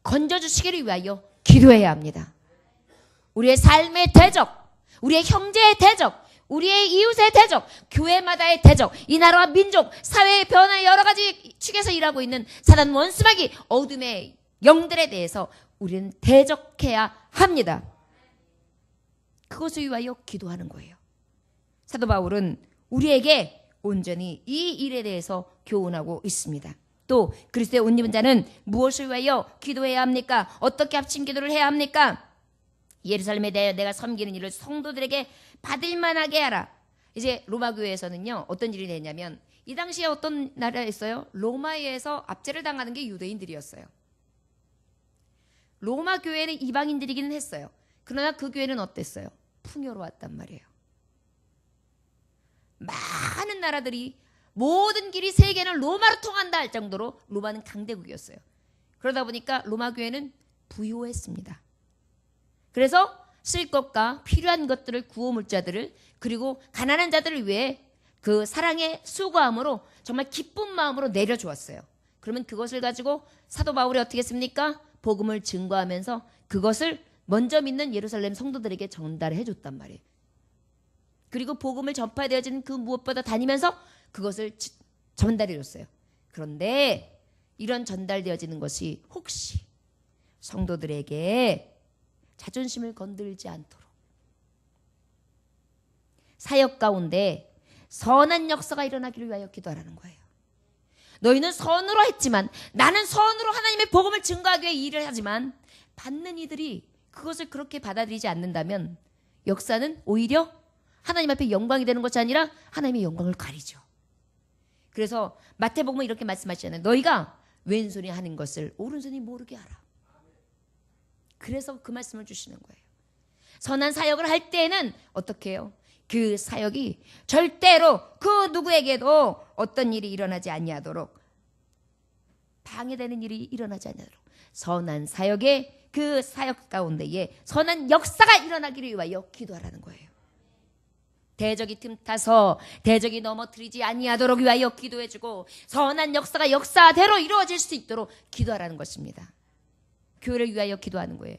건져주시기를 위하여 기도해야 합니다. 우리의 삶의 대적, 우리의 형제의 대적, 우리의 이웃의 대적, 교회마다의 대적, 이 나라와 민족, 사회의 변화의 여러 가지 축에서 일하고 있는 사단 원수마귀 어둠의 영들에 대해서 우리는 대적해야 합니다. 그것을 위하여 기도하는 거예요. 사도 바울은 우리에게 온전히 이 일에 대해서 교훈하고 있습니다. 또 그리스도의 옷 입은 자는 무엇을 위하여 기도해야 합니까? 어떻게 합심 기도를 해야 합니까? 예루살렘에 대하여 내가 섬기는 일을 성도들에게 받을 만하게 하라. 이제 로마 교회에서는요, 어떤 일이 되냐면 이 당시에 어떤 나라였어요? 로마에서 압제를 당하는 게 유대인들이었어요. 로마 교회는 이방인들이기는 했어요. 그러나 그 교회는 어땠어요? 풍요로웠단 말이에요. 많은 나라들이 모든 길이 세계는 로마로 통한다 할 정도로 로마는 강대국이었어요. 그러다 보니까 로마 교회는 부유했습니다. 그래서 쓸 것과 필요한 것들을, 구호물자들을, 그리고 가난한 자들을 위해 그 사랑의 수고함으로 정말 기쁜 마음으로 내려주었어요. 그러면 그것을 가지고 사도 바울이 어떻게 했습니까? 복음을 증거하면서 그것을 먼저 믿는 예루살렘 성도들에게 전달해 줬단 말이에요. 그리고 복음을 전파되어지는 그 무엇보다 다니면서 그것을 전달해 줬어요. 그런데 이런 전달되어지는 것이 혹시 성도들에게 자존심을 건들지 않도록 사역 가운데 선한 역사가 일어나기를 위하여 기도하라는 거예요. 너희는 선으로 했지만, 나는 선으로 하나님의 복음을 증거하기 위해 일을 하지만 받는 이들이 그것을 그렇게 받아들이지 않는다면 역사는 오히려 하나님 앞에 영광이 되는 것이 아니라 하나님의 영광을 가리죠. 그래서 마태복음은 이렇게 말씀하시잖아요. 너희가 왼손이 하는 것을 오른손이 모르게 하라. 그래서 그 말씀을 주시는 거예요. 선한 사역을 할 때는 어떻게 해요? 그 사역이 절대로 그 누구에게도 어떤 일이 일어나지 아니하도록, 방해되는 일이 일어나지 아니하도록 선한 사역의 그 사역 가운데에 선한 역사가 일어나기를 위하여 기도하라는 거예요. 대적이 틈타서 대적이 넘어뜨리지 아니하도록 위하여 기도해주고 선한 역사가 역사대로 이루어질 수 있도록 기도하라는 것입니다. 교회를 위하여 기도하는 거예요.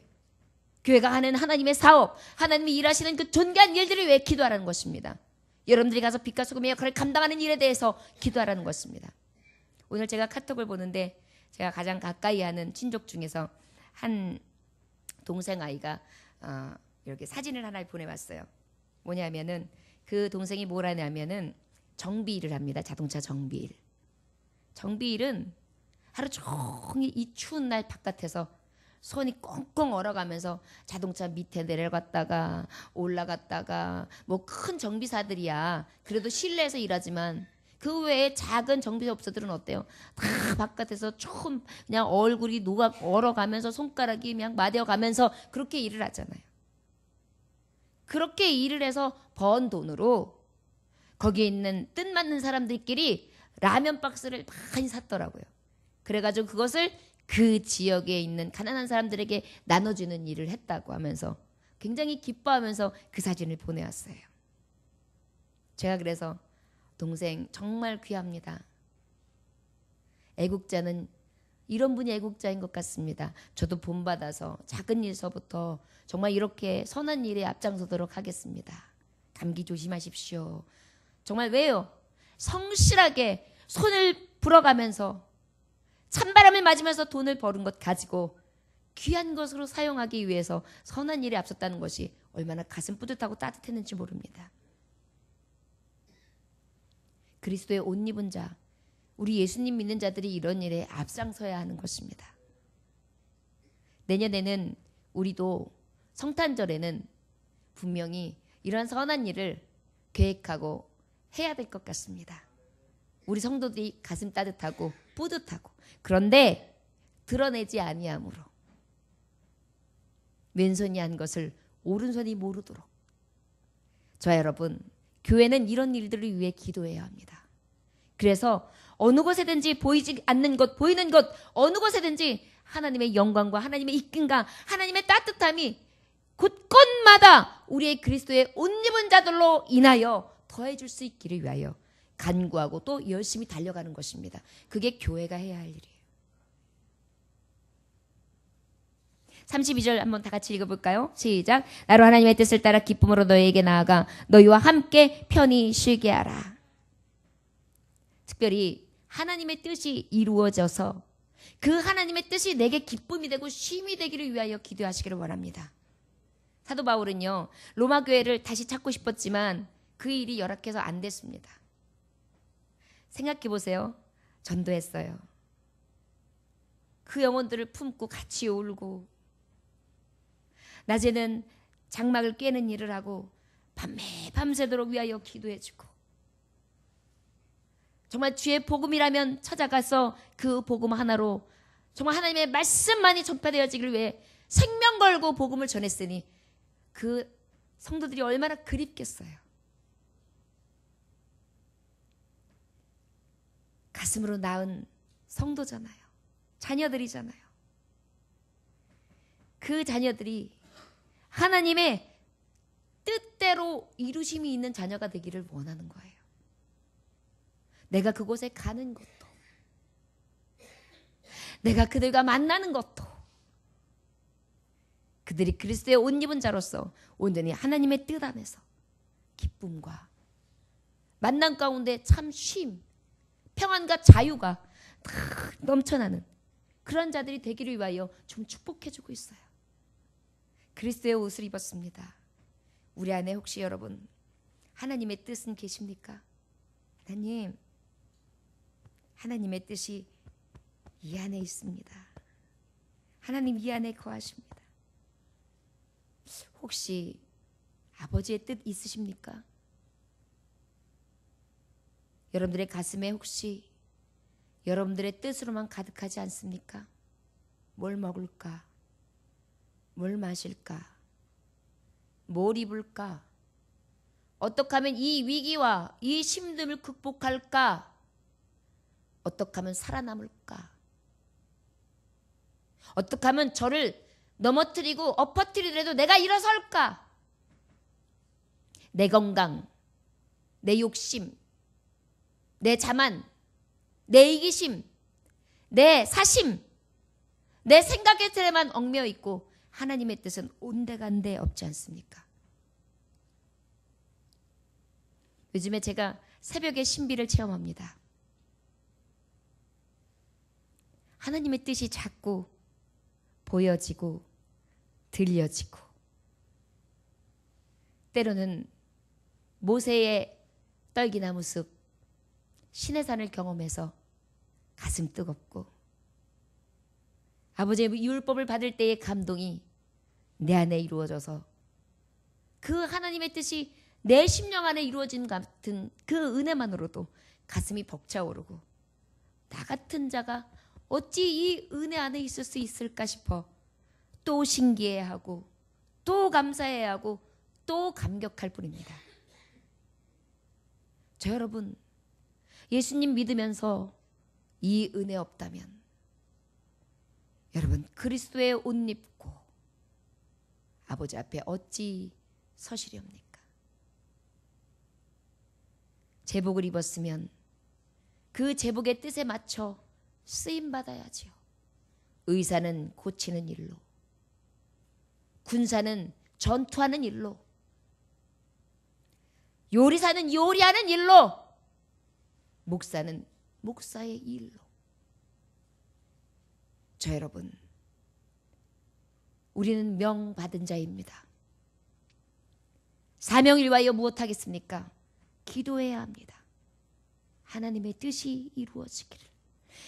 교회가 하는 하나님의 사업, 하나님이 일하시는 그 존귀한 일들을 위해 기도하라는 것입니다. 여러분들이 가서 빛과 소금의 역할을 감당하는 일에 대해서 기도하라는 것입니다. 오늘 제가 카톡을 보는데 제가 가장 가까이 하는 친족 중에서 한 동생 아이가 이렇게 사진을 하나 보내왔어요. 뭐냐면은 그 동생이 뭘 하냐면은 정비일을 합니다. 자동차 정비일. 정비일은 하루 종일 이 추운 날 바깥에서 손이 꽁꽁 얼어가면서 자동차 밑에 내려갔다가 올라갔다가, 뭐 큰 정비사들이야. 그래도 실내에서 일하지만 그 외에 작은 정비업소들은 어때요? 다 바깥에서 좀 그냥 얼굴이 녹아 얼어가면서 손가락이 그냥 마대어가면서 그렇게 일을 하잖아요. 그렇게 일을 해서 번 돈으로 거기에 있는 뜻맞는 사람들끼리 라면 박스를 많이 샀더라고요. 그래가지고 그것을 그 지역에 있는 가난한 사람들에게 나눠주는 일을 했다고 하면서 굉장히 기뻐하면서 그 사진을 보내왔어요. 제가 그래서 동생 정말 귀합니다. 애국자는 이런 분이 애국자인 것 같습니다. 저도 본받아서 작은 일서부터 정말 이렇게 선한 일에 앞장서도록 하겠습니다. 감기 조심하십시오. 정말 왜요? 성실하게 손을 불어가면서 찬바람을 맞으면서 돈을 버는 것 가지고 귀한 것으로 사용하기 위해서 선한 일에 앞섰다는 것이 얼마나 가슴 뿌듯하고 따뜻했는지 모릅니다. 그리스도의 옷 입은 자, 우리 예수님 믿는 자들이 이런 일에 앞장서야 하는 것입니다. 내년에는 우리도 성탄절에는 분명히 이러한 선한 일을 계획하고 해야 될 것 같습니다. 우리 성도들이 가슴 따뜻하고 뿌듯하고, 그런데 드러내지 아니함으로 왼손이 한 것을 오른손이 모르도록, 저와 여러분, 교회는 이런 일들을 위해 기도해야 합니다. 그래서 어느 곳에든지 보이지 않는 것, 보이는 것, 어느 곳에든지 하나님의 영광과 하나님의 이끈과 하나님의 따뜻함이 곳곳마다 우리의 그리스도의 옷 입은 자들로 인하여 더해줄 수 있기를 위하여 간구하고 또 열심히 달려가는 것입니다. 그게 교회가 해야 할 일이에요. 32절 한번 다 같이 읽어볼까요? 시작. 나로 하나님의 뜻을 따라 기쁨으로 너희에게 나아가 너희와 함께 편히 쉬게 하라. 특별히 하나님의 뜻이 이루어져서 그 하나님의 뜻이 내게 기쁨이 되고 쉼이 되기를 위하여 기도하시기를 원합니다. 사도 바울은요, 로마 교회를 다시 찾고 싶었지만 그 일이 열악해서 안 됐습니다. 생각해 보세요. 전도했어요. 그 영혼들을 품고 같이 울고, 낮에는 장막을 꿰는 일을 하고 밤새도록 위하여 기도해주고, 정말 주의 복음이라면 찾아가서 그 복음 하나로 정말 하나님의 말씀만이 전파되어지기를 위해 생명 걸고 복음을 전했으니 그 성도들이 얼마나 그립겠어요. 가슴으로 낳은 성도잖아요. 자녀들이잖아요. 그 자녀들이 하나님의 뜻대로 이루심이 있는 자녀가 되기를 원하는 거예요. 내가 그곳에 가는 것도, 내가 그들과 만나는 것도, 그들이 그리스도의 옷 입은 자로서 온전히 하나님의 뜻 안에서 기쁨과 만남 가운데 참 쉼, 평안과 자유가 다 넘쳐나는 그런 자들이 되기를 위하여 좀 축복해주고 있어요. 그리스도의 옷을 입었습니다. 우리 안에 혹시 여러분 하나님의 뜻은 계십니까? 하나님의 뜻이 이 안에 있습니다. 하나님 이 안에 거하십니다. 혹시 아버지의 뜻 있으십니까? 여러분들의 가슴에 혹시 여러분들의 뜻으로만 가득하지 않습니까? 뭘 먹을까? 뭘 마실까? 뭘 입을까? 어떻게 하면 이 위기와 이 힘듦을 극복할까? 어떻게 하면 살아남을까? 어떻게 하면 저를 넘어뜨리고 엎어뜨리더라도 내가 일어설까? 내 건강, 내 욕심, 내 자만, 내 이기심, 내 사심, 내 생각의 틀에만 얽매여 있고 하나님의 뜻은 온데간데 없지 않습니까? 요즘에 제가 새벽에 신비를 체험합니다. 하나님의 뜻이 자꾸 보여지고 들려지고, 때로는 모세의 떨기나무 숲 시내산을 경험해서 가슴 뜨겁고, 아버지의 율법을 받을 때의 감동이 내 안에 이루어져서 그 하나님의 뜻이 내 심령 안에 이루어진 같은 그 은혜만으로도 가슴이 벅차오르고, 나 같은 자가 어찌 이 은혜 안에 있을 수 있을까 싶어 또 신기해하고 또 감사해하고 또 감격할 뿐입니다. 저 여러분, 예수님 믿으면서 이 은혜 없다면 여러분 그리스도의 옷 입고 아버지 앞에 어찌 서시렵니까? 제복을 입었으면 그 제복의 뜻에 맞춰 쓰임받아야지요. 의사는 고치는 일로, 군사는 전투하는 일로, 요리사는 요리하는 일로, 목사는 목사의 일로. 저 여러분, 우리는 명 받은 자입니다. 사명을 위하여 무엇하겠습니까? 기도해야 합니다. 하나님의 뜻이 이루어지기를.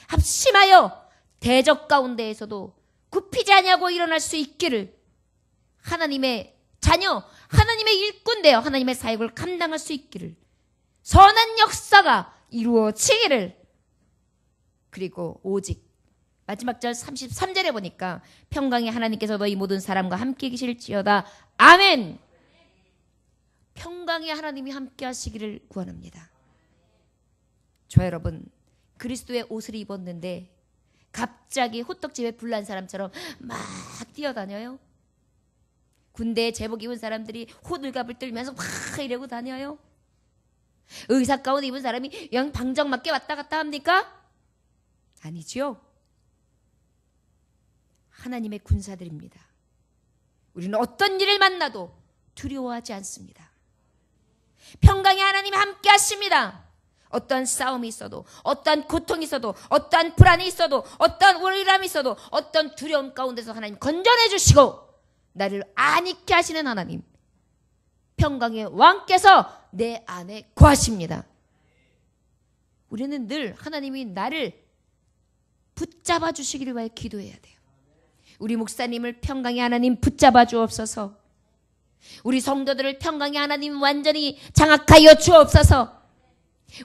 합심하여 대적 가운데에서도 굽히지 아니하고 일어날 수 있기를, 하나님의 자녀, 하나님의 일꾼 되어 하나님의 사역을 감당할 수 있기를, 선한 역사가 이루어지기를. 그리고 오직 마지막 절 33절에 보니까 평강의 하나님께서 너희 모든 사람과 함께 계실지어다. 아멘. 평강의 하나님이 함께 하시기를 구원합니다. 저 여러분, 그리스도의 옷을 입었는데 갑자기 호떡집에 불난 사람처럼 막 뛰어다녀요? 군대에 제복 입은 사람들이 호들갑을 떨면서 막 이러고 다녀요? 의사 가운 입은 사람이 그냥 방정맞게 왔다 갔다 합니까? 아니죠. 하나님의 군사들입니다. 우리는 어떤 일을 만나도 두려워하지 않습니다. 평강의 하나님이 함께 하십니다. 어떠한 싸움이 있어도, 어떠한 고통이 있어도, 어떠한 불안이 있어도, 어떠한 우울함이 있어도, 어떤 두려움 가운데서 하나님 건져내 주시고 나를 안익게 하시는 하나님, 평강의 왕께서 내 안에 거하십니다. 우리는 늘 하나님이 나를 붙잡아 주시기를 위하여 기도해야 돼요. 우리 목사님을 평강의 하나님 붙잡아 주옵소서. 우리 성도들을 평강의 하나님 완전히 장악하여 주옵소서.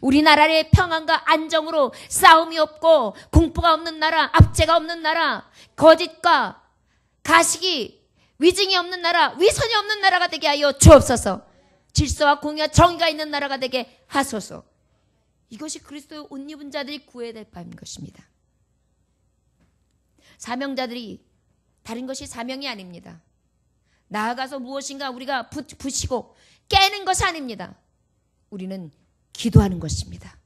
우리나라의 평안과 안정으로 싸움이 없고 공포가 없는 나라, 압제가 없는 나라, 거짓과 가식이 위증이 없는 나라, 위선이 없는 나라가 되게 하여 주옵소서. 질서와 공의와 정의가 있는 나라가 되게 하소서. 이것이 그리스도의 옷 입은 자들이 구해야 될 바인 것입니다. 사명자들이 다른 것이 사명이 아닙니다. 나아가서 무엇인가 우리가 부시고 깨는 것이 아닙니다. 우리는 기도하는 것입니다.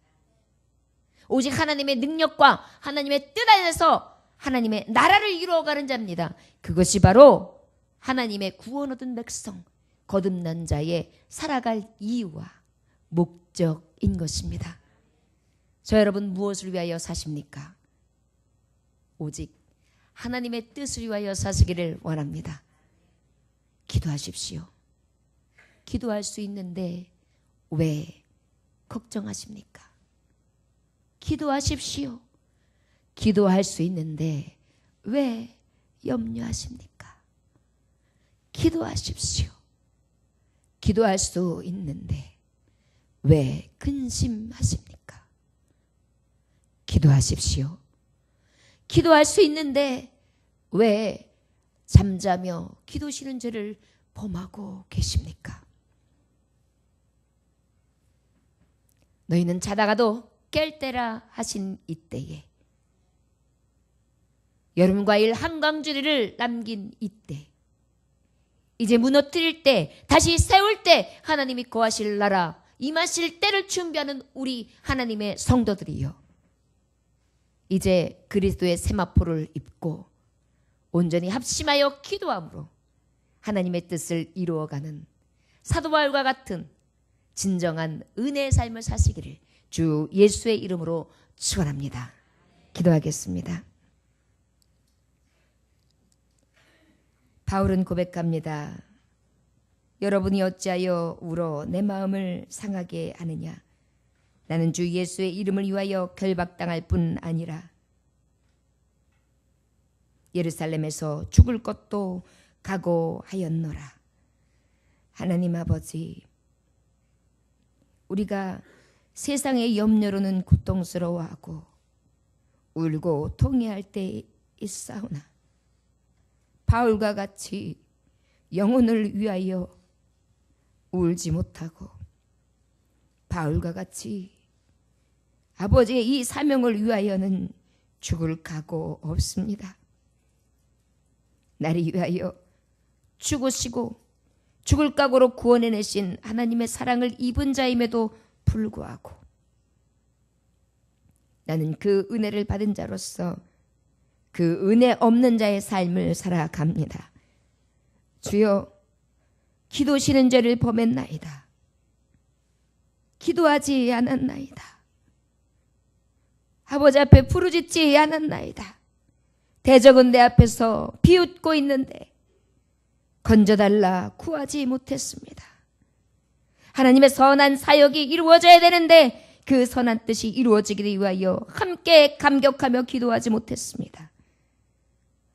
오직 하나님의 능력과 하나님의 뜻 안에서 하나님의 나라를 이루어가는 자입니다. 그것이 바로 하나님의 구원 얻은 백성, 거듭난 자의 살아갈 이유와 목적인 것입니다. 저 여러분 무엇을 위하여 사십니까? 오직 하나님의 뜻을 위하여 사시기를 원합니다. 기도하십시오. 기도할 수 있는데 왜 걱정하십니까? 기도하십시오. 기도할 수 있는데 왜 염려하십니까? 기도하십시오. 기도할 수 있는데 왜 근심하십니까? 기도하십시오. 기도할 수 있는데 왜 잠자며 기도 싫은 죄를 범하고 계십니까? 너희는 자다가도 깰 때라 하신 이때에, 여름 과일 한강주리를 남긴 이때, 이제 무너뜨릴 때, 다시 세울 때 하나님이 거하실 나라, 임하실 때를 준비하는 우리 하나님의 성도들이요, 이제 그리스도의 세마포를 입고 온전히 합심하여 기도함으로 하나님의 뜻을 이루어가는 사도 바울과 같은 진정한 은혜의 삶을 사시기를 주 예수의 이름으로 축원합니다. 기도하겠습니다. 바울은 고백합니다. 여러분이 어찌하여 울어 내 마음을 상하게 하느냐? 나는 주 예수의 이름을 위하여 결박당할 뿐 아니라 예루살렘에서 죽을 것도 각오하였노라. 하나님 아버지, 우리가 세상의 염려로는 고통스러워하고 울고 통회할 때 있사오나 바울과 같이 영혼을 위하여 울지 못하고 바울과 같이 아버지의 이 사명을 위하여는 죽을 각오 없습니다. 나를 위하여 죽으시고 죽을 각오로 구원해내신 하나님의 사랑을 입은 자임에도 불구하고 나는 그 은혜를 받은 자로서 그 은혜 없는 자의 삶을 살아갑니다. 주여, 기도 싫은 죄를 범했나이다. 기도하지 않았나이다. 아버지 앞에 부르짖지 않았나이다. 대적은 내 앞에서 비웃고 있는데 건져달라 구하지 못했습니다. 하나님의 선한 사역이 이루어져야 되는데 그 선한 뜻이 이루어지기를 위하여 함께 감격하며 기도하지 못했습니다.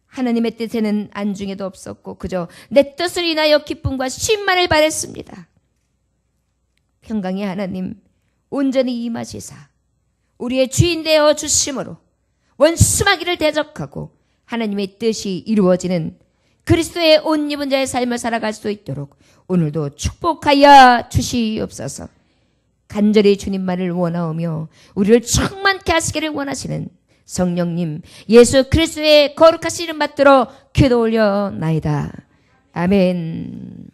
하나님의 뜻에는 안중에도 없었고 그저 내 뜻을 인하여 기쁨과 쉼만을 바랬습니다. 평강의 하나님, 온전히 임하시사 우리의 주인 되어 주심으로 원수마귀를 대적하고 하나님의 뜻이 이루어지는 그리스도의 옷 입은 자의 삶을 살아갈 수 있도록 오늘도 축복하여 주시옵소서. 간절히 주님만을 원하오며 우리를 충만케 하시기를 원하시는 성령님, 예수 그리스도의 거룩하신 이름 받들어 기도 올려나이다. 아멘.